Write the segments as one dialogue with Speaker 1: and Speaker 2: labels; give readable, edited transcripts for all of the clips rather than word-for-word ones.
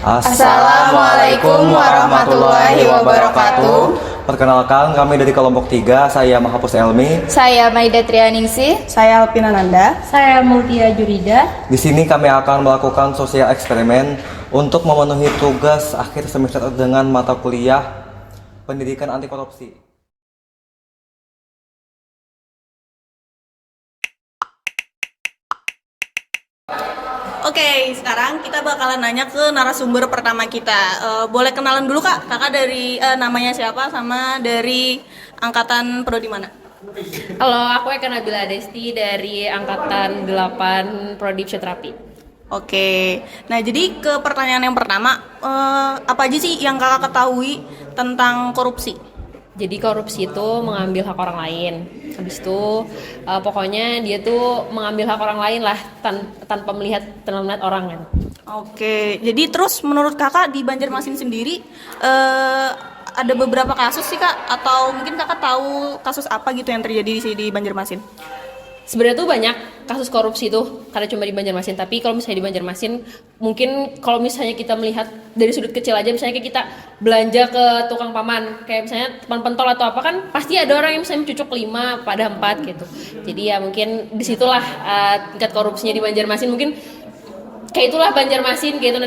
Speaker 1: Assalamualaikum warahmatullahi wabarakatuh.
Speaker 2: Perkenalkan, kami dari kelompok 3, saya Mahapus Elmi.
Speaker 1: Saya Maida Trianingsih.
Speaker 3: Saya Alpina Nanda.
Speaker 4: Saya Multia Jurida.
Speaker 2: Di sini kami akan melakukan sosial eksperimen untuk memenuhi tugas akhir semester dengan mata kuliah Pendidikan Anti Korupsi.
Speaker 3: Oke, sekarang kita bakalan nanya ke narasumber pertama kita. Boleh kenalan dulu Kak? Kakak dari namanya siapa sama dari angkatan prodi mana?
Speaker 4: Halo, aku Eka Nabila Desti dari angkatan 8 Prodi Fisioterapi.
Speaker 3: Oke, nah jadi ke pertanyaan yang pertama, apa aja sih yang Kakak ketahui tentang korupsi?
Speaker 4: Jadi korupsi itu mengambil hak orang lain. Habis itu pokoknya dia tuh mengambil hak orang lain lah tanpa melihat orang kan.
Speaker 3: Oke, jadi terus menurut Kakak di Banjarmasin sendiri ada beberapa kasus sih Kak, atau mungkin Kakak tahu kasus apa gitu yang terjadi di sini di Banjarmasin?
Speaker 4: Sebenarnya tuh banyak kasus korupsi tuh, karena cuma di Banjarmasin. Tapi kalau misalnya di Banjarmasin, mungkin kalau misalnya kita melihat dari sudut kecil aja, misalnya kayak kita belanja ke tukang paman, kayak misalnya teman pentol atau apa kan, pasti ada orang yang misalnya cucuk 5 pada 4 gitu. Jadi ya mungkin disitulah tingkat korupsinya di Banjarmasin. Mungkin kayak itulah Banjarmasin kayak itu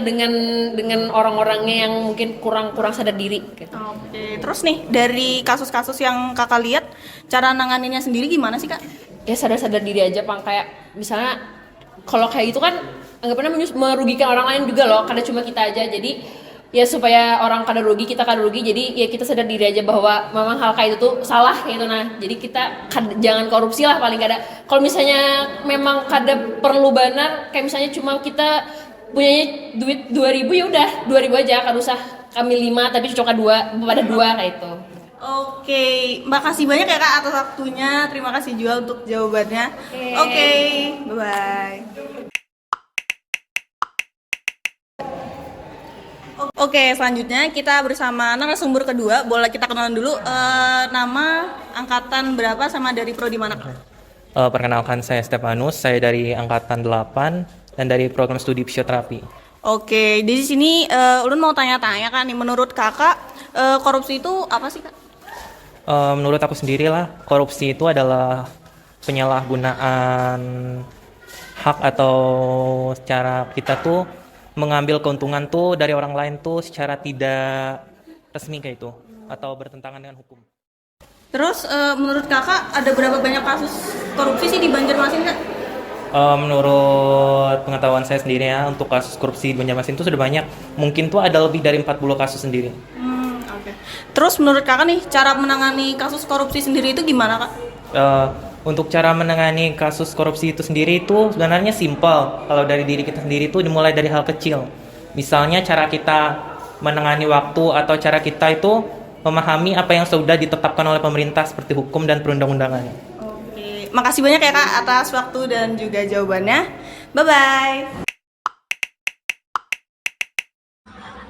Speaker 4: dengan orang-orangnya yang mungkin kurang sadar diri. Gitu.
Speaker 3: Oke, terus nih dari kasus-kasus yang Kakak lihat, cara nanganinnya sendiri gimana sih Kak?
Speaker 4: Ya sadar diri aja Pang, kayak misalnya kalau kayak gitu kan anggapannya merugikan orang lain juga loh, karena cuma kita aja. Jadi ya supaya orang kada rugi, kita kada rugi, jadi ya kita sadar diri aja bahwa memang hal kayak itu tuh salah gitu. Nah jadi kita jangan korupsi lah paling kada. Kalau misalnya memang kada perlu banar, kayak misalnya cuma kita punyanya duit 2.000 ya udah 2.000 aja, kada usah kami 5 tapi cocoknya 2 pada 2 kayak itu.
Speaker 3: Oke, makasih banyak ya Kak atas waktunya. Terima kasih juga untuk jawabannya. Oke, bye-bye. Oke, selanjutnya kita bersama narasumber kedua. Boleh kita kenalan dulu nama, angkatan berapa, sama dari prodi mana?
Speaker 5: Perkenalkan, saya Stefanus, saya dari angkatan 8 dan dari program studi fisioterapi.
Speaker 3: Oke, di sini ulun mau tanya-tanya kan nih, menurut Kakak korupsi itu apa sih Kak?
Speaker 5: Menurut aku sendiri lah, korupsi itu adalah penyalahgunaan hak atau secara kita tuh mengambil keuntungan tuh dari orang lain tuh secara tidak resmi kayak itu atau bertentangan dengan hukum.
Speaker 3: Terus menurut Kakak ada berapa banyak kasus korupsi sih di Banjarmasin Kak?
Speaker 5: Menurut pengetahuan saya sendiri ya, untuk kasus korupsi di Banjarmasin itu sudah banyak. Mungkin tuh ada lebih dari 40 kasus sendiri.
Speaker 3: Terus menurut Kakak nih, cara menangani kasus korupsi sendiri itu gimana Kak?
Speaker 5: Untuk cara menangani kasus korupsi itu sendiri itu sebenarnya simpel. Kalau dari diri kita sendiri itu dimulai dari hal kecil. Misalnya cara kita menangani waktu atau cara kita itu memahami apa yang sudah ditetapkan oleh pemerintah seperti hukum dan perundang-undangan.
Speaker 3: Oke, makasih banyak ya Kak atas waktu dan juga jawabannya. Bye-bye.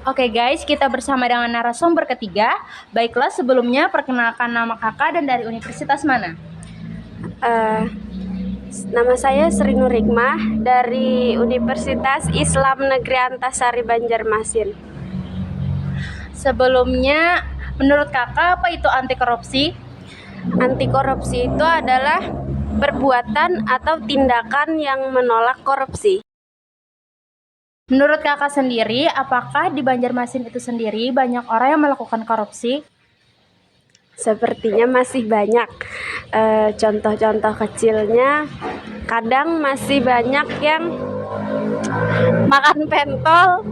Speaker 1: Oke guys, kita bersama dengan narasumber ketiga. Baiklah, sebelumnya perkenalkan nama kakak dan dari universitas mana?
Speaker 6: Nama saya Sri Nur Hikmah dari Universitas Islam Negeri Antasari Banjarmasin.
Speaker 1: Sebelumnya, menurut kakak apa itu anti korupsi?
Speaker 6: Anti korupsi itu adalah perbuatan atau tindakan yang menolak korupsi.
Speaker 1: Menurut kakak sendiri, apakah di Banjarmasin itu sendiri banyak orang yang melakukan korupsi?
Speaker 6: Sepertinya masih banyak. Contoh-contoh kecilnya, kadang masih banyak yang makan pentol,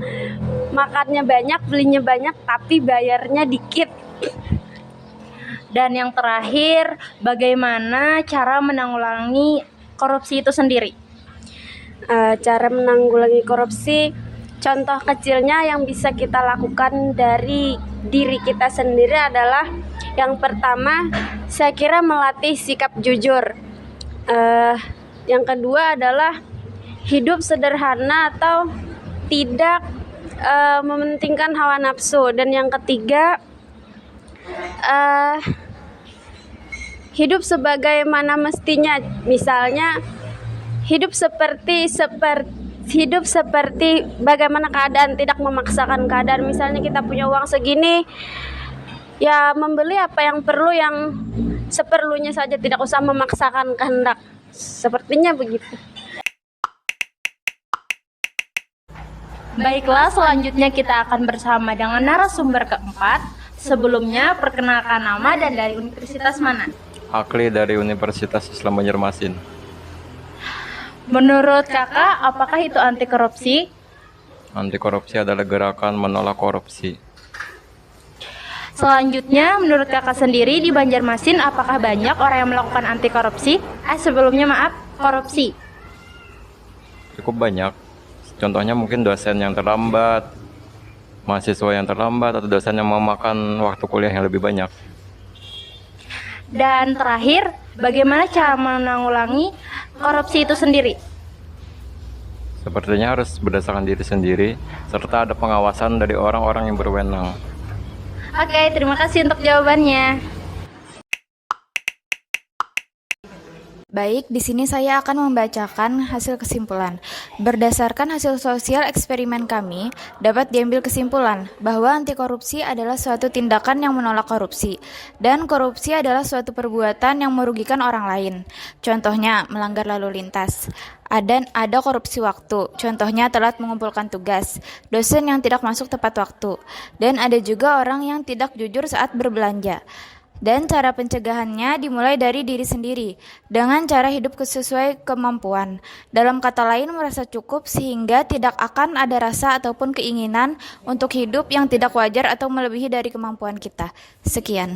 Speaker 6: makannya banyak, belinya banyak, tapi bayarnya dikit.
Speaker 1: Dan yang terakhir, bagaimana cara menanggulangi korupsi itu sendiri?
Speaker 6: Cara menanggulangi korupsi, contoh kecilnya yang bisa kita lakukan dari diri kita sendiri adalah yang pertama, saya kira melatih sikap jujur. Yang kedua adalah hidup sederhana atau tidak mementingkan hawa nafsu. Dan yang ketiga, hidup sebagaimana mestinya. Misalnya hidup seperti hidup seperti bagaimana keadaan, tidak memaksakan keadaan. Misalnya kita punya uang segini, ya membeli apa yang perlu, yang seperlunya saja, tidak usah memaksakan kehendak. Sepertinya begitu.
Speaker 1: Baiklah, selanjutnya kita akan bersama dengan narasumber keempat. Sebelumnya, perkenalkan nama dan dari universitas mana?
Speaker 7: Akli dari Universitas Islam Banjarmasin.
Speaker 1: Menurut kakak, apakah itu anti korupsi?
Speaker 7: Anti korupsi adalah gerakan menolak korupsi.
Speaker 1: Selanjutnya, menurut kakak sendiri di Banjarmasin, apakah banyak orang yang melakukan anti korupsi? Sebelumnya maaf, korupsi.
Speaker 7: Cukup banyak. Contohnya mungkin dosen yang terlambat, mahasiswa yang terlambat, atau dosen yang memakan waktu kuliah yang lebih banyak.
Speaker 1: Dan terakhir, bagaimana cara menanggulangi korupsi itu sendiri?
Speaker 7: Sepertinya harus berdasarkan diri sendiri, serta ada pengawasan dari orang-orang yang berwenang.
Speaker 1: Oke, terima kasih untuk jawabannya.
Speaker 8: Baik, di sini saya akan membacakan hasil kesimpulan. Berdasarkan hasil sosial eksperimen kami, dapat diambil kesimpulan bahwa anti korupsi adalah suatu tindakan yang menolak korupsi, dan korupsi adalah suatu perbuatan yang merugikan orang lain. Contohnya, melanggar lalu lintas. Ada korupsi waktu, contohnya telat mengumpulkan tugas, dosen yang tidak masuk tepat waktu, dan ada juga orang yang tidak jujur saat berbelanja. Dan cara pencegahannya dimulai dari diri sendiri, dengan cara hidup sesuai kemampuan. Dalam kata lain, merasa cukup sehingga tidak akan ada rasa ataupun keinginan untuk hidup yang tidak wajar atau melebihi dari kemampuan kita. Sekian.